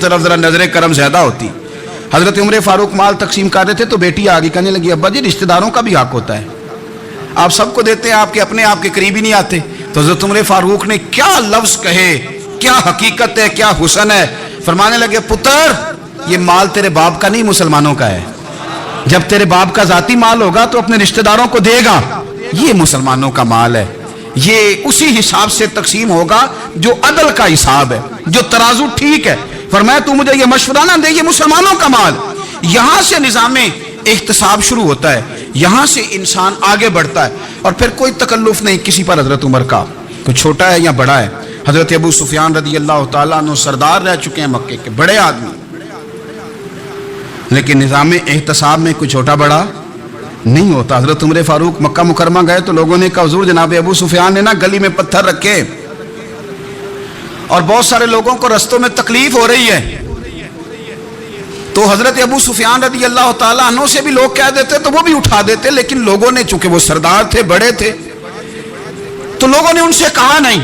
तरफ जरा नजर करम ज्यादा होती। हजरत उमर फारूक माल तकसीम कर रहे थे तो बेटी आगे कहने लगी, अब्बा जी रिश्तेदारों का भी हक होता है, आप सबको देते हैं, आपके अपने आपके करीब ही नहीं आते। तो हजरत उमर फारूक ने क्या लफ्ज कहे, क्या हकीकत है, क्या हुस्न है। फरमाने लगे, पुत्र ये माल तेरे बाप का नहीं मुसलमानों का है, जब तेरे बाप का जाती माल होगा तो अपने रिश्तेदारों को देगा, ये मुसलमानों का माल है, ये उसी हिसाब से तकसीम होगा जो अदल का हिसाब है, जो तराजू ठीक है। फरमाया तू मुझे ये मशवरा ना दे, ये मुसलमानों का माल। यहां से निजाम इख्तिसाब शुरू होता है, यहां से इंसान आगे बढ़ता है और फिर कोई तकल्लुफ नहीं किसी पर। हजरत उमर का कोई छोटा है या बड़ा है। हजरत अबू सुफियान रदी अल्लाह तआला अन्हु सरदार रह चुके हैं मक्के के, बड़े आदमी, लेकिन निजाम एहतसाब में कोई छोटा बड़ा नहीं होता। हजरत उमर फारूक मक्का मुकरमा गए तो लोगों ने कहा, हुजूर जनाब अबू सुफियान ने ना गली में पत्थर रखे और बहुत सारे लोगों को रस्तों में तकलीफ हो रही है। तो हजरत अबू सुफियान रदी अल्लाह तआला अन्हु से भी लोग कह देते तो वो भी उठा देते, लेकिन लोगों ने, चूंकि वो सरदार थे, बड़े थे, तो लोगों ने उनसे कहा नहीं।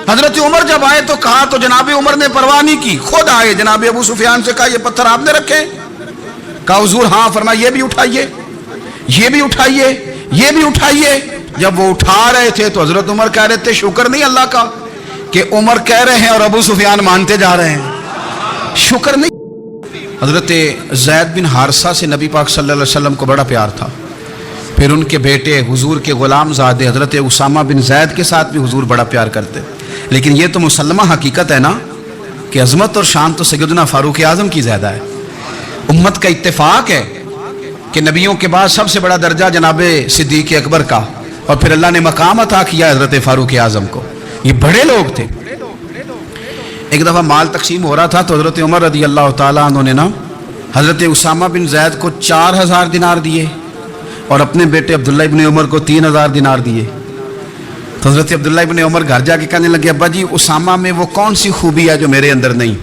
हजरत उमर जब आए तो कहा तो जनाब उमर ने परवाह नहीं की, खुद आए, जनाब अबू सुफियान से कहा, ये पत्थर आपने रखे? कहा हुजूर हाँ। फरमाया ये भी उठाइए, ये भी उठाइए, ये भी उठाइए। जब वो उठा रहे थे तो हजरत उमर कह रहे थे, शुक्र नहीं अल्लाह का कि उमर कह रहे हैं और अबू सुफियान मानते जा रहे हैं, शुक्र नहीं। हजरत ज़ैद बिन हारिसा से नबी पाक सल्लल्लाहु अलैहि वसल्लम को बड़ा प्यार था। फिर उनके बेटे हुजूर के गुलाम ज़ादे हजरत उसामा बिन ज़ैद के साथ भी हुजूर बड़ा प्यार करते। लेकिन ये तो मुसल्लमा हकीकत है ना कि अजमत और शान तो सैयदना फारूक आज़म की ज़्यादा है। उम्मत का इत्तेफाक है कि नबियों के बाद सबसे बड़ा दर्जा जनाब सिद्दीक़ अकबर का, और फिर अल्लाह ने मकाम अता किया हजरत फारूक आज़म को। ये बड़े लोग थे। एक दफ़ा माल तकसीम हो रहा था तो हजरत उमर रदी अल्लाह तआला अन्हु ने ना हजरत उसामा बिन ज़ैद को 4000 दिनार दिए और अपने बेटे अब्दुल्ला इब्न उमर को 3000 दिनार दिए। तो हजरत अब्दुल्ला इब्न उमर घर जाके कहने लगे, अब्बा जी उसामा में वो कौन सी खूबी है जो मेरे अंदर नहीं,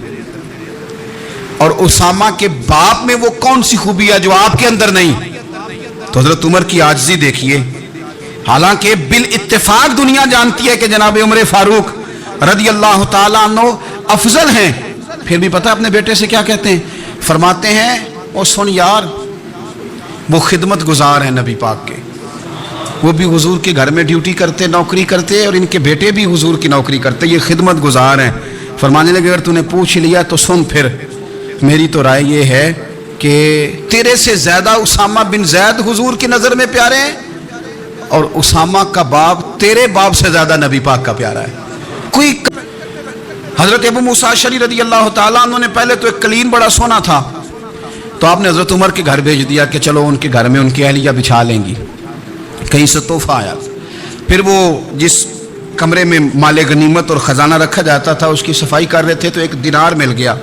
और उसामा के बाप में वो कौन सी खूबी है जो आपके अंदर नहीं। तो हजरत उमर की आजिज़ी देखिए, हालांकि बिल इत्तेफाक दुनिया जानती है कि जनाब उमर फारूक रदी अल्लाह तआला अन्हु अफजल हैं, फिर भी पता अपने बेटे से क्या कहते हैं? फरमाते हैं, ओ सुन यार, वो खिदमत गुजार हैं नबी पाक के, वो भी हुजूर के घर में ड्यूटी करते, नौकरी करते, और इनके बेटे भी हुजूर की नौकरी करते, ये खिदमत गुजार हैं। फरमाने लगे, अगर तूने पूछ लिया तो सुन, फिर मेरी तो राय ये है कि तेरे से ज्यादा उसामा बिन ज़ैद हुजूर की नज़र में प्यारे हैं, और उसामा का बाप तेरे बाप से ज्यादा नबी पाक का प्यारा है। कोई हजरत अबू मूसा अशअरी रदी अल्लाह तआला अन्हु ने पहले तो एक कलीन बड़ा सोना था, तो आपने हजरत उमर के घर भेज दिया कि चलो उनके घर में उनकी अहलिया बिछा लेंगी, कहीं से तोहफा आया। फिर वो जिस कमरे में माले गनीमत और ख़जाना रखा जाता था उसकी सफाई कर रहे थे तो एक दिनार मिल गया।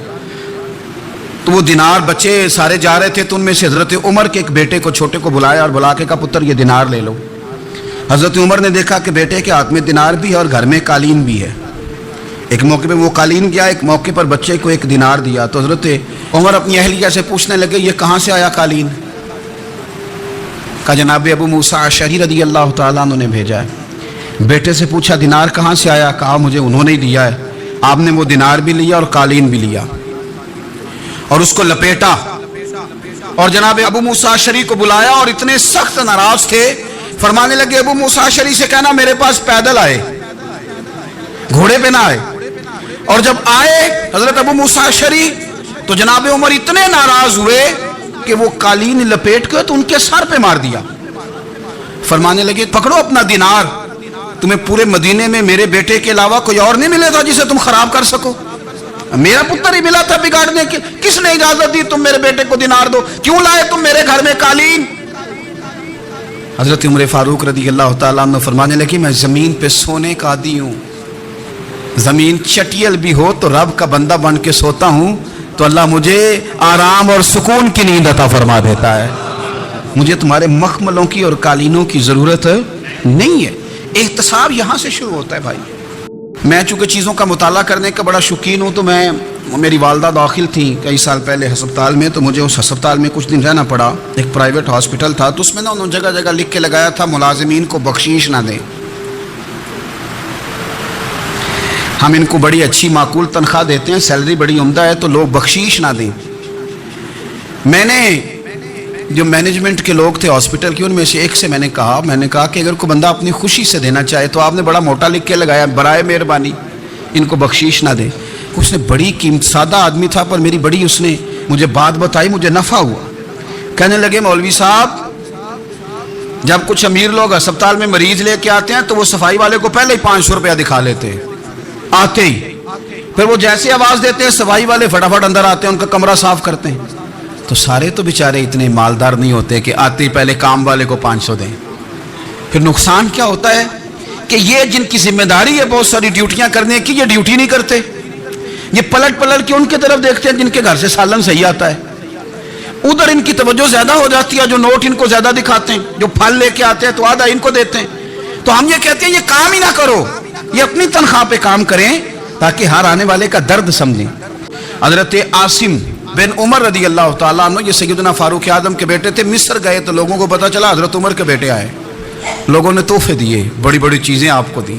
तो वो दिनार बच्चे सारे जा रहे थे, तो उनमें से हजरत उमर के एक बेटे को, छोटे को बुलाया और बुला के कहा, पुत्र ये दिनार ले लो। हजरत उमर ने देखा कि बेटे के हाथ में दिनार भी है और घर में कालीन भी है। एक मौके पे वो कालीन गया, एक मौके पर बच्चे को एक दिनार दिया। तो हजरत उमर अपनी अहलिया से पूछने लगे, ये कहाँ से आया कालीन? का जनाब अबू मूसा अशअरी रदी अल्लाह तआला अन्हु ने भेजा है। बेटे से पूछा, दिनार कहाँ से आया? कहा मुझे उन्होंने ही दिया है। आपने वो दिनार भी लिया और कालीन भी लिया और उसको लपेटा, और जनाब अबू मूसा अशअरी को बुलाया और इतने सख्त नाराज थे, फरमाने लगे, अबू मूसा अशअरी से कहना मेरे पास पैदल आए, घोड़े पे ना आए। और जब आए हजरत अबू मूसा अशअरी तो जनाब उमर इतने नाराज हुए कि वो कालीन लपेट के तो उनके सर पे मार दिया। फरमाने लगे, पकड़ो अपना दिनार, तुम्हें पूरे मदीने में मेरे बेटे के अलावा कोई और नहीं मिलेगा जिसे तुम खराब कर सको। मेरा पुत्र ही मिला था बिगाड़ने के, किसने इजाजत दी तुम मेरे बेटे को दिनार दो? क्यों लाए तुम मेरे घर में कालीन? हजरत उमर फारूक रदी अल्लाह तआला अन्हु फरमाने लगे, मैं जमीन पे सोने का आदी हूँ, जमीन चटियल भी हो तो रब का बंदा बन के सोता हूँ तो अल्लाह मुझे आराम और सुकून की नींद अता फरमा देता है। मुझे तुम्हारे मखमलों की और कालीनों की जरूरत नहीं है। एहतसाब यहाँ से शुरू होता है भाई। मैं चूँकि चीज़ों का मुताला करने का बड़ा शौकीन हूँ, तो मेरी वालदा दाखिल थी कई साल पहले हस्पताल में, तो मुझे उस हस्पताल में कुछ दिन रहना पड़ा। एक प्राइवेट हॉस्पिटल था, तो उसमें ना उन्होंने जगह जगह लिख के लगाया था, मुलाजिमीन को बख्शीश ना दें। ہم ان کو بڑی اچھی معقول تنخواہ دیتے ہیں, سیلری بڑی عمدہ ہے, تو لوگ بخشیش نہ دیں. میں نے جو مینجمنٹ کے لوگ تھے ہاسپٹل کے, ان میں سے ایک سے میں نے کہا کہ اگر کوئی بندہ اپنی خوشی سے دینا چاہے تو آپ نے بڑا موٹا لکھ کے لگایا, برائے مہربانی ان کو بخشیش نہ دے. اس نے بڑی قیمت, سادہ آدمی تھا پر میری بڑی اس نے مجھے بات بتائی, مجھے نفع ہوا. کہنے لگے مولوی صاحب جب کچھ امیر لوگ اسپتال میں مریض لے کے آتے ہیں تو وہ صفائی والے کو پہلے ہی 500 روپیہ دکھا لیتے ہیں آتے ہی, پھر وہ جیسے آواز دیتے ہیں صفائی والے فٹافٹ اندر آتے ہیں, ان کا کمرہ صاف کرتے ہیں. تو سارے تو بیچارے اتنے مالدار نہیں ہوتے کہ آتے ہی پہلے کام والے کو 500 دیں. پھر نقصان کیا ہوتا ہے کہ یہ جن کی ذمہ داری ہے بہت ساری ڈیوٹیاں کرنے کی, یہ ڈیوٹی نہیں کرتے. یہ پلٹ کے ان کی طرف دیکھتے ہیں جن کے گھر سے سالن صحیح آتا ہے, ادھر ان کی توجہ زیادہ ہو جاتی ہے, جو نوٹ ان کو زیادہ دکھاتے ہیں, جو پھل لے کے آتے ہیں تو آدھا ان کو دیتے ہیں. تو ہم یہ کہتے ہیں یہ کام ہی نہ کرو, یہ اپنی تنخواہ پہ کام کریں تاکہ ہر آنے والے کا درد سمجھیں. حضرت عاصم بن عمر رضی اللہ تعالیٰ عنہ, یہ سیدنا فاروق اعظم کے بیٹے تھے, مصر گئے تو لوگوں کو پتا چلا حضرت عمر کے بیٹے آئے. لوگوں نے تحفے دیے, بڑی بڑی چیزیں آپ کو دی,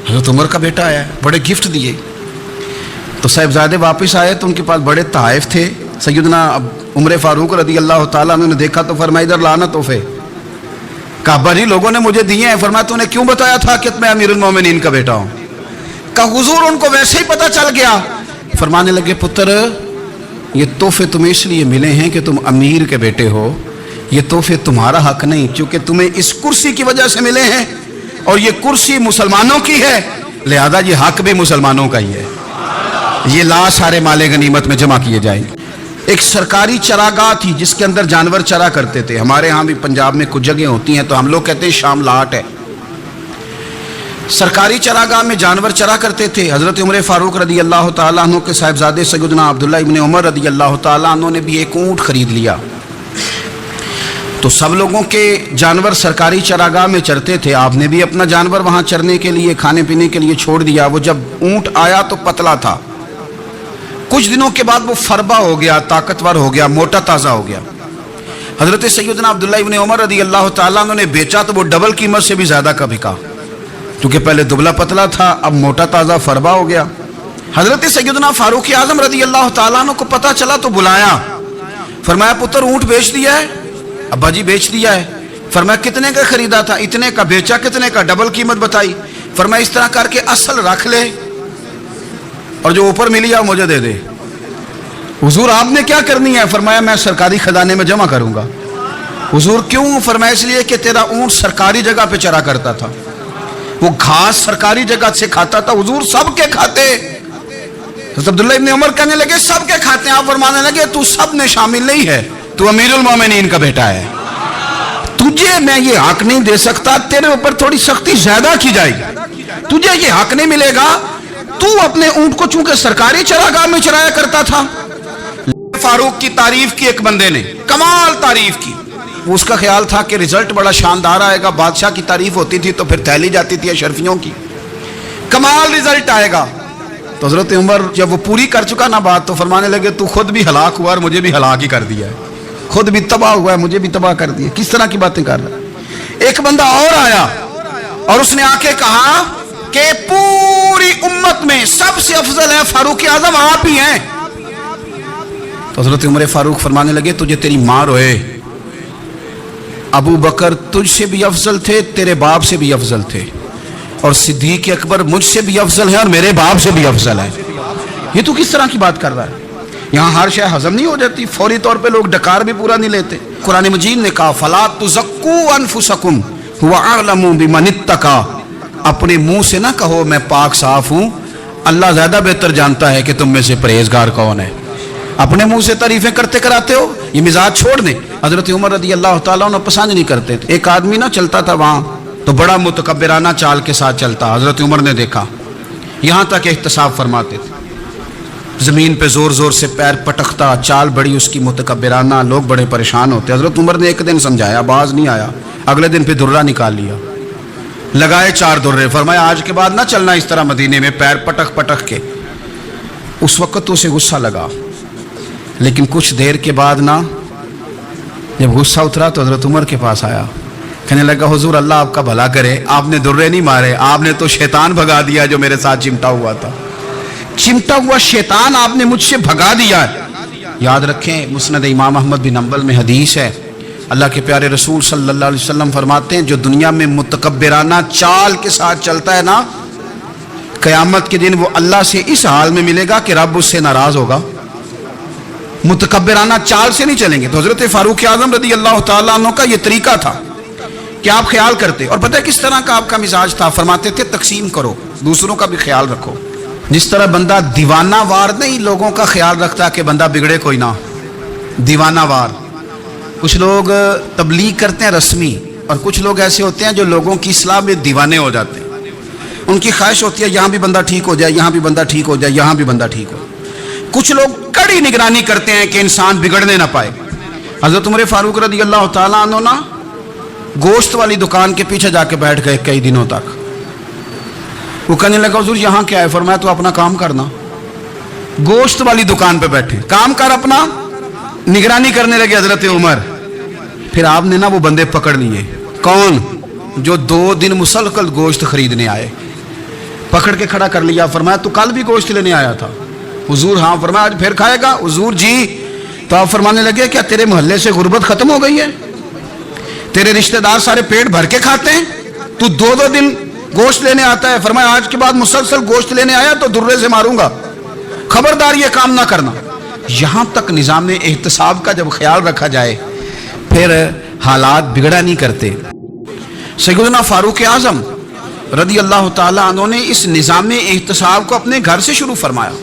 حضرت عمر کا بیٹا آیا, بڑے گفٹ دیے. تو صاحبزادے واپس آئے تو ان کے پاس بڑے تحائف تھے. سیدنا عمر فاروق رضی اللہ تعالیٰ عنہ نے دیکھا تو فرمایا ادھر لانا تحفے. کہا بھائی لوگوں نے مجھے دیے ہیں. فرمایا تو نے کیوں بتایا تھا کہ میں امیر المومنین کا بیٹا ہوں؟ کہا حضور ان کو ویسے ہی پتا چل گیا. فرمانے لگے پتر یہ تحفے تمہیں اس لیے ملے ہیں کہ تم امیر کے بیٹے ہو, یہ تحفے تمہارا حق نہیں, چونکہ تمہیں اس کرسی کی وجہ سے ملے ہیں اور یہ کرسی مسلمانوں کی ہے, لہذا یہ حق بھی مسلمانوں کا ہی ہے. یہ لا سارے مال غنیمت میں جمع کیے جائیں. ایک سرکاری چراگاہ تھی جس کے اندر جانور چرا کرتے تھے. ہمارے ہاں بھی پنجاب میں کچھ جگہیں ہوتی ہیں تو ہم لوگ کہتے ہیں شام لاٹ ہے. سرکاری چراگاہ میں جانور چرا کرتے تھے. حضرت عمر فاروق رضی اللہ تعالیٰ عنہ کے صاحبزادے سیدنا عبداللہ ابن عمر رضی اللہ تعالیٰ عنہ نے بھی ایک اونٹ خرید لیا. تو سب لوگوں کے جانور سرکاری چراگاہ میں چرتے تھے, آپ نے بھی اپنا جانور وہاں چرنے کے لیے کھانے پینے کے لیے چھوڑ دیا. وہ جب اونٹ آیا تو پتلا تھا, کچھ دنوں کے بعد وہ فربا ہو گیا, طاقتور ہو گیا, موٹا تازہ ہو گیا. حضرت سیدنا عبداللہ ابن عمر رضی اللہ تعالیٰ عنہ نے بیچا تو وہ ڈبل قیمت سے بھی زیادہ کا بکا, کیونکہ پہلے دبلا پتلا تھا, اب موٹا تازہ فربا ہو گیا. حضرت سیدنا فاروق اعظم رضی اللہ تعالیٰ عنہ کو پتا چلا تو بلایا. فرمایا پتر اونٹ بیچ دیا ہے؟ ابا جی بیچ دیا ہے. فرمایا کتنے کا خریدا تھا؟ اتنے کا. بیچا کتنے کا؟ ڈبل قیمت بتائی. فرمایا اس طرح کر کے اصل رکھ لے اور جو اوپر ملی ہے مجھے دے دے. حضور آپ نے کیا کرنی ہے؟ فرمایا میں سرکاری خزانے میں جمع کروں گا. حضور کیوں؟ فرمایا اس لیے کہ تیرا اونٹ سرکاری جگہ پہ چرا کرتا تھا, وہ گھاس سرکاری جگہ سے کھاتا تھا. حضور سب کے کھاتے. حضرت عبداللہ ابن عمر کہنے لگے سب کے کھاتے ہیں. آپ فرمانے لگے تو سب میں شامل نہیں ہے, تو امیر المومنین کا بیٹا ہے, تجھے میں یہ حق نہیں دے سکتا, تیرے اوپر تھوڑی سختی زیادہ کی جائے گی, تجھے یہ حق نہیں ملے گا. تو اپنے اونٹ کو چونکہ سرکاری چراگاہ میں چرایا کرتا تھا. فاروق کی تعریف کی ایک بندے نے, کمال تعریف کی. اس کا خیال تھا کہ رزلٹ بڑا شاندار آئے گا. بادشاہ کی تعریف ہوتی تھی تو پھر تھیلی جاتی تھی اشرفیوں کی, کمال رزلٹ آئے گا. تو حضرت عمر جب وہ پوری کر چکا نا بات تو فرمانے لگے تو خود بھی ہلاک ہوا اور مجھے بھی ہلاک ہی کر دیا ہے, خود بھی تباہ ہوا ہے مجھے بھی تباہ کر دیا. کس طرح کی باتیں کر رہا ہے. ایک بندہ اور آیا اور اس نے آ کے کہا کہ پوری امت میں سب سے افضل ہے فاروق اعظم آپ ہی ہیں. تو حضرت عمر فاروق فرمانے لگے تجھے تیری ماں روئے, ابو بکر تجھ سے بھی افضل تھے, تیرے باپ سے بھی افضل تھے, اور صدیق اکبر مجھ سے بھی افضل ہے اور میرے باپ سے بھی افضل ہے. یہ تو کس طرح کی بات کر رہا ہے. یہاں ہر شے ہضم نہیں ہو جاتی, فوری طور پہ لوگ ڈکار بھی پورا نہیں لیتے. قرآن مجید نے کہا فلا تزکوا انفسکم هو اعلم بمن اتقى, اپنے منہ سے نہ کہو میں پاک صاف ہوں, اللہ زیادہ بہتر جانتا ہے کہ تم میں سے پرہیزگار کون ہے. اپنے منہ سے تعریفیں کرتے کراتے ہو, یہ مزاج چھوڑ دیں. حضرت عمر رضی اللہ تعالیٰ عنہ پسند نہیں کرتے تھے. ایک آدمی نہ چلتا تھا وہاں تو بڑا متکبرانہ چال کے ساتھ چلتا. حضرت عمر نے دیکھا, یہاں تک احتساب فرماتے تھے, زمین پہ زور زور سے پیر پٹکتا, چال بڑی اس کی متکبرانہ, لوگ بڑے پریشان ہوتے. حضرت عمر نے ایک دن سمجھایا, باز نہیں آیا. اگلے دن پہ درہ نکال لیا, لگائے 4 درے. فرمایا آج کے بعد نہ چلنا اس طرح مدینے میں پیر پٹک پٹک کے. اس وقت تو اسے غصہ لگا, لیکن کچھ دیر کے بعد نا جب غصہ اترا تو حضرت عمر کے پاس آیا, کہنے لگا حضور اللہ آپ کا بھلا کرے, آپ نے درے نہیں مارے, آپ نے تو شیطان بھگا دیا جو میرے ساتھ چمٹا ہوا تھا. चिमटा हुआ शैतान आपने मुझसे भगा दिया है। याद रखें, मुस्नद इमाम अहमद बिन हंबल में हदीस है, अल्लाह के प्यारे रसूल सल्लल्लाहु अलैहि वसल्लम फरमाते हैं, जो दुनिया में मुतकब्बिराना चाल के साथ चलता है ना, क़यामत के दिन वो अल्लाह से इस हाल में मिलेगा कि रब उससे नाराज होगा। मुतकब्बिराना चाल से नहीं चलेंगे। तो हजरत फारूक आजम रदी अल्लाह तआला अन्हु का ये तरीका था कि आप ख्याल करते, और पता है किस तरह का आपका मिजाज था? फरमाते थे तकसीम करो, दूसरों का भी ख्याल रखो। जिस तरह बंदा दीवाना वार नहीं लोगों का ख्याल रखता कि बंदा बिगड़े कोई ना, दीवाना वार। कुछ लोग तबलीग करते हैं रस्मी, और कुछ लोग ऐसे होते हैं जो लोगों की इस्लाह में दीवाने हो जाते हैं। उनकी ख्वाहिश होती है यहाँ भी बंदा ठीक हो जाए, यहाँ भी बंदा ठीक हो जाए, यहाँ भी बंदा ठीक हो। कुछ लोग कड़ी निगरानी करते हैं कि इंसान बिगड़ने ना पाए। हजरत उमर फारूक रदी अल्लाह तआला अन्हु ना गोश्त वाली दुकान के पीछे जाके बैठ गए कई दिनों तक। वो कहने लगा, हुजूर यहाँ क्या है? फरमाया, तो अपना काम करना। गोश्त वाली दुकान पे बैठे, काम कर अपना। निगरानी करने लगे हजरत उमर। फिर आपने ना वो बंदे पकड़ लिए। कौन? जो 2 दिन मुसलसल गोश्त खरीदने आए, पकड़ के खड़ा कर लिया। फरमाया, तू कल भी गोश्त लेने आया था? हुजूर हाँ। फरमाया, आज फिर खाएगा? हुजूर जी। तो आप फरमाने लगे, क्या तेरे मोहल्ले से गुर्बत खत्म हो गई है? तेरे रिश्तेदार सारे पेट भर के खाते हैं, तू 2-2 दिन गोश्त लेने आता है? फरमाया, आज के बाद मुसलसल गोश्त लेने आया तो दुर्रे से मारूंगा, खबरदार ये काम ना करना। यहां तक निजाम एहतसाब का जब ख्याल रखा जाए फिर हालात बिगड़ा नहीं करते। सैयदना फारूक आजम रदी अल्लाह तआला अन्हु ने इस निजाम एहतसाब को अपने घर से शुरू फरमाया।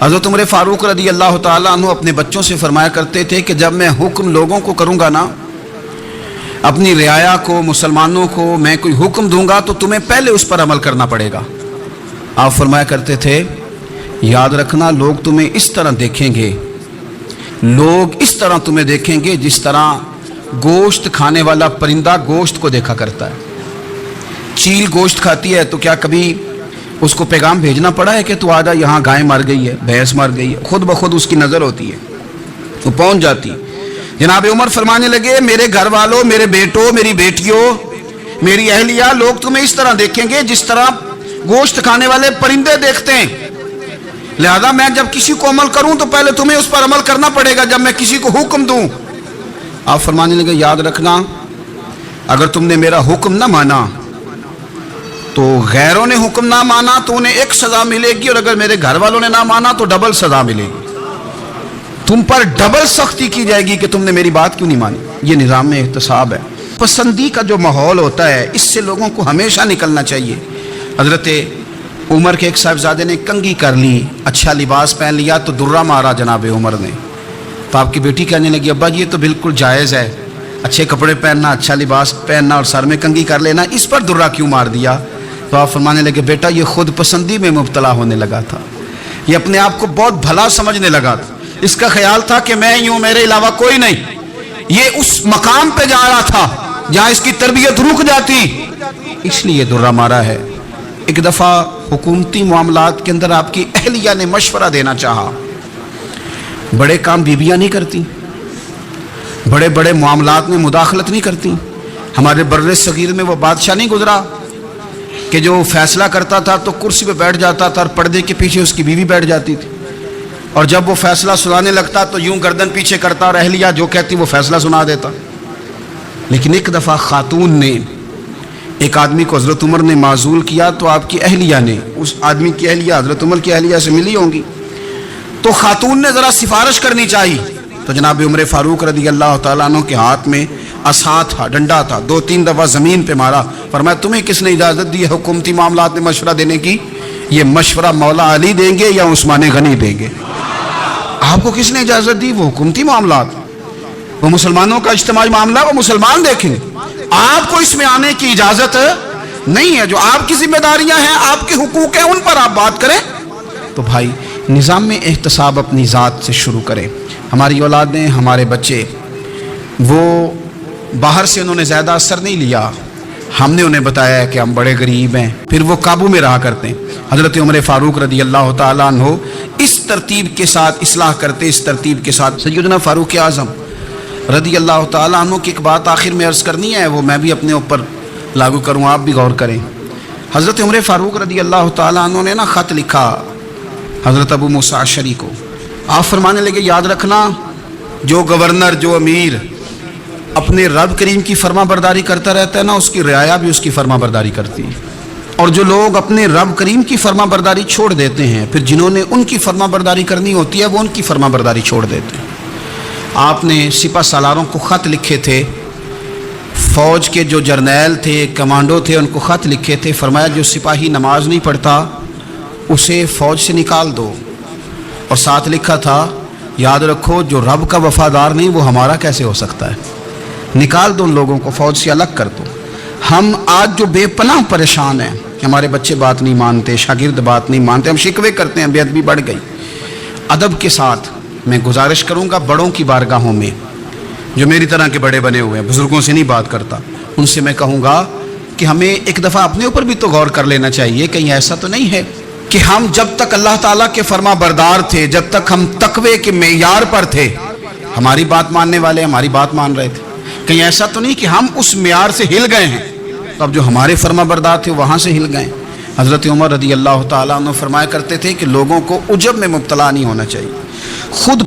हज़रत उमर फारूक रदी अल्लाह तआला अन्हु अपने बच्चों से फरमाया करते थे कि जब मैं हुक्म लोगों को करूँगा ना, अपनी रियाया को, मुसलमानों को मैं कोई हुक्म दूंगा तो तुम्हें पहले उस पर अमल करना पड़ेगा। आप फरमाया करते थे, याद रखना लोग तुम्हें इस तरह देखेंगे, लोग इस तरह तुम्हें देखेंगे जिस तरह गोश्त खाने वाला परिंदा गोश्त को देखा करता है। चील गोश्त खाती है तो क्या कभी उसको पैगाम भेजना पड़ा है कि तू आजा, यहाँ गाय मर गई है, भैंस मर गई है? खुद ब खुद उसकी नज़र होती है, वो पहुँच जाती। जनाब उमर फरमाने लगे, मेरे घर वालों, मेरे बेटों, मेरी बेटियों, मेरी अहलिया, लोग तुम्हें इस तरह देखेंगे जिस तरह गोश्त खाने वाले परिंदे देखते हैं। लिहाजा मैं जब किसी को अमल करूं तो पहले तुम्हें उस पर अमल करना पड़ेगा जब मैं किसी को हुक्म दूं। आप फरमाने लगे, याद रखना अगर तुमने मेरा हुक्म ना माना तो गैरों ने हुक्म ना माना तो उन्हें एक सजा मिलेगी, और अगर मेरे घर वालों ने ना माना तो डबल सजा मिलेगी। तुम पर डबल सख्ती की जाएगी कि तुमने मेरी बात क्यों नहीं मानी। ये निज़ाम में एहतसाब है। पसंदी का जो माहौल होता है इससे लोगों को हमेशा निकलना चाहिए। हजरत उमर के एक साहबजादे ने कंघी कर ली, अच्छा लिबास पहन लिया तो दुर्रा मारा जनाब उमर ने। तो आपकी बेटी कहने लगी, अब्बा ये तो बिल्कुल जायज़ है, अच्छे कपड़े पहनना, अच्छा लिबास पहनना और सर में कंघी कर लेना, इस पर दुर्रा क्यों मार दिया? तो आप फरमाने लगे, बेटा ये खुद पसंदी में मुब्तला होने लगा था, ये अपने आप को बहुत भला समझने लगा था। इसका ख्याल था कि मैं यूं, मेरे अलावा कोई नहीं। ये उस मकाम पे जा रहा था जहां इसकी तरबियत रुक जाती, इसलिए दुर्रा मारा है। एक दफ़ा हुकूमती मामलात के अंदर आपकी अहलिया ने मशवरा देना चाहा। बड़े काम बीबियाँ नहीं करती, बड़े बड़े मामलात में मुदाखलत नहीं करती। हमारे बर्रे सगीर में वो बादशाह नहीं गुजरा कि जो फैसला करता था तो कुर्सी पे बैठ जाता था और पर्दे के पीछे उसकी बीवी बैठ जाती थी, और जब वो फैसला सुनाने लगता तो यूं गर्दन पीछे करता और अहलिया जो कहती वो फैसला सुना देता। लेकिन एक दफ़ा खातून ने एक आदमी को हज़रत उमर ने माजूल किया तो आपकी अहलिया ने उस आदमी की अहलिया हज़रत उमर की अहलिया से मिली होंगी, तो खातून ने ज़रा सिफारिश करनी चाहिए। तो जनाब उमर फारूक रदी अल्लाह तआला अन्हु के हाथ में असा था, डंडा था, 2-3 दफ़ा ज़मीन पे मारा। फरमाया, तुम्हें किसने इजाज़त दी है हुकूमती मामलात में मशवरा देने की? ये मशवरा मौला अली देंगे या उस्मान गनी देंगे? आपको किसने इजाज़त दी? वो हुकूमती मामलात, वो मुसलमानों का इज्तिमाई मामला, वो मुसलमान देखेंगे, आपको इसमें आने की इजाज़त नहीं है। जो आपकी जिम्मेदारियां हैं, आपके हुकूक हैं, उन पर आप बात करें। तो भाई निज़ाम में एहतसाब अपनी ज़ात से शुरू करें। हमारी औलादें, हमारे बच्चे, वो बाहर से उन्होंने ज़्यादा असर नहीं लिया, हमने उन्हें बताया कि हम बड़े गरीब हैं, फिर वो काबू में रहा करते हैं। हज़रत उमर फारूक रदी अल्लाह तआला अन्हु इस तरतीब के साथ इस्लाह करते, इस तरतीब के साथ। सैयदना फारूक आज़म रदी अल्लाह तआला अन्हु की एक बात आखिर में अर्ज़ करनी है, वो मैं भी अपने ऊपर लागू करूँ, आप भी गौर करें। हज़रत उमर फारूक रदी अल्लाह तआला अन्हु ने ना ख़त लिखा حضرت ابو موسیٰ اشعری کو۔ آپ فرمانے لگے یاد رکھنا جو گورنر جو امیر اپنے رب کریم کی فرما برداری کرتا رہتا ہے نا، اس کی رعایا بھی اس کی فرما برداری کرتی ہے، اور جو لوگ اپنے رب کریم کی فرما برداری چھوڑ دیتے ہیں پھر جنہوں نے ان کی فرما برداری کرنی ہوتی ہے وہ ان کی فرما برداری چھوڑ دیتے ہیں۔ آپ نے سپہ سالاروں کو خط لکھے تھے، فوج کے جو جرنیل تھے کمانڈو تھے ان کو خط لکھے تھے، فرمایا جو سپاہی نماز نہیں پڑھتا اسے فوج سے نکال دو، اور ساتھ لکھا تھا یاد رکھو جو رب کا وفادار نہیں وہ ہمارا کیسے ہو سکتا ہے، نکال دو ان لوگوں کو، فوج سے الگ کر دو۔ ہم آج جو بے پناہ پریشان ہیں، ہمارے بچے بات نہیں مانتے، شاگرد بات نہیں مانتے، ہم شکوے کرتے ہیں، بے ادبی بڑھ گئی۔ ادب کے ساتھ میں گزارش کروں گا بڑوں کی بارگاہوں میں، جو میری طرح کے بڑے بنے ہوئے ہیں، بزرگوں سے نہیں بات کرتا، ان سے میں کہوں گا کہ ہمیں ایک دفعہ اپنے اوپر بھی تو غور کر لینا چاہیے، کہیں ایسا تو نہیں ہے کہ ہم جب تک اللہ تعالیٰ کے فرما بردار تھے، جب تک ہم تقوی کے معیار پر تھے، ہماری بات ماننے والے ہماری بات مان رہے تھے، کہیں ایسا تو نہیں کہ ہم اس معیار سے ہل گئے ہیں تو اب جو ہمارے فرما بردار تھے وہاں سے ہل گئے۔ حضرت عمر رضی اللہ تعالیٰ عنہ فرمایا کرتے تھے کہ لوگوں کو عجب میں مبتلا نہیں ہونا چاہیے، خود